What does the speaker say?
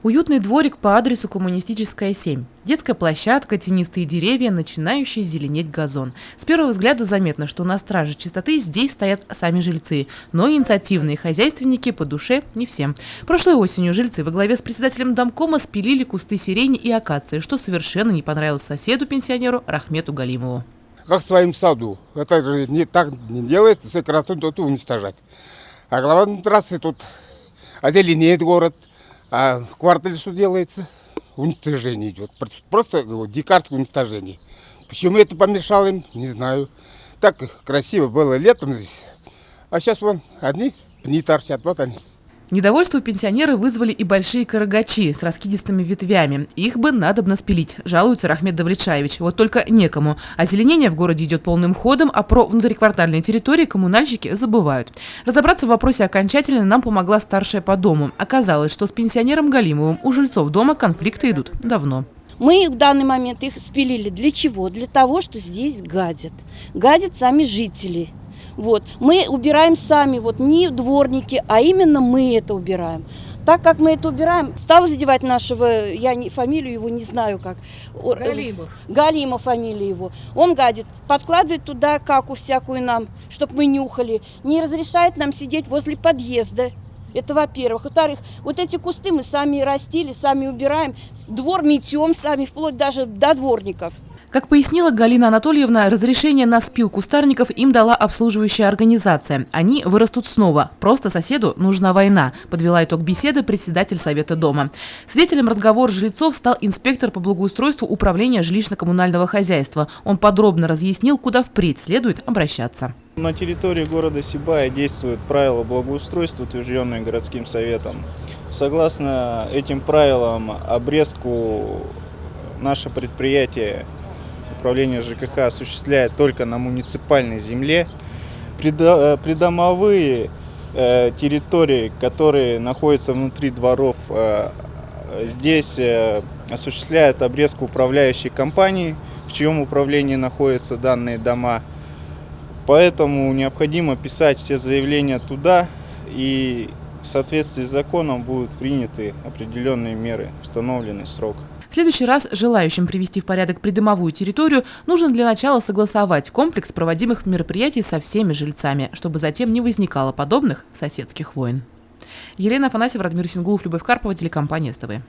Уютный дворик по адресу Коммунистическая, 7. Детская площадка, тенистые деревья, начинающий зеленеть газон. С первого взгляда заметно, что на страже чистоты здесь стоят сами жильцы. Но инициативные хозяйственники по душе не всем. Прошлой осенью жильцы во главе с председателем домкома спилили кусты сирени и акации, что совершенно не понравилось соседу-пенсионеру Рахмету Галимову. Как в своем саду. Это же так не делается, все красоту тут уничтожать. А главное, трассы тут озеленеет город. А в квартале что делается? Уничтожение идет. Просто дикарское уничтожение. Почему это помешало им, не знаю. Так красиво было летом здесь. А сейчас вон одни пни торчат, вот они. Недовольство пенсионеры вызвали и большие карагачи с раскидистыми ветвями. Их бы надобно спилить, жалуется Рахмет Давлетшаевич. Вот только некому. Озеленение в городе идет полным ходом, а про внутриквартальные территории коммунальщики забывают. Разобраться в вопросе окончательно нам помогла старшая по дому. Оказалось, что с пенсионером Галимовым у жильцов дома конфликты идут давно. Мы в данный момент их спилили. Для чего? Для того, что здесь гадят. Гадят сами жители. Вот. Мы убираем сами, вот не дворники, а именно мы это убираем. Так как мы это убираем, стал задевать нашего, фамилию его не знаю как. Галимов. Галимов фамилия его. Он гадит, подкладывает туда каку всякую нам, чтобы мы нюхали. Не разрешает нам сидеть возле подъезда. Это во-первых. Во-вторых, вот эти кусты мы сами растили, сами убираем. Двор метем сами, вплоть даже до дворников. Как пояснила Галина Анатольевна, разрешение на спил кустарников им дала обслуживающая организация. Они вырастут снова. Просто соседу нужна война, подвела итог беседы председатель совета дома. Свидетелем разговора жильцов стал инспектор по благоустройству управления жилищно-коммунального хозяйства. Он подробно разъяснил, куда впредь следует обращаться. На территории города Сибая действуют правила благоустройства, утвержденные городским советом. Согласно этим правилам, обрезку наше предприятие управление ЖКХ осуществляет только на муниципальной земле. Придомовые территории, которые находятся внутри дворов, здесь осуществляет обрезку управляющей компании, в чьем управлении находятся данные дома. Поэтому необходимо писать все заявления туда, и в соответствии с законом будут приняты определенные меры в установленный срок. В следующий раз желающим привести в порядок придомовую территорию нужно для начала согласовать комплекс проводимых мероприятий со всеми жильцами, чтобы затем не возникало подобных соседских войн. Елена Афанасьева, Радмир Сингулов, Любовь Карпова, телекомпания СТВ.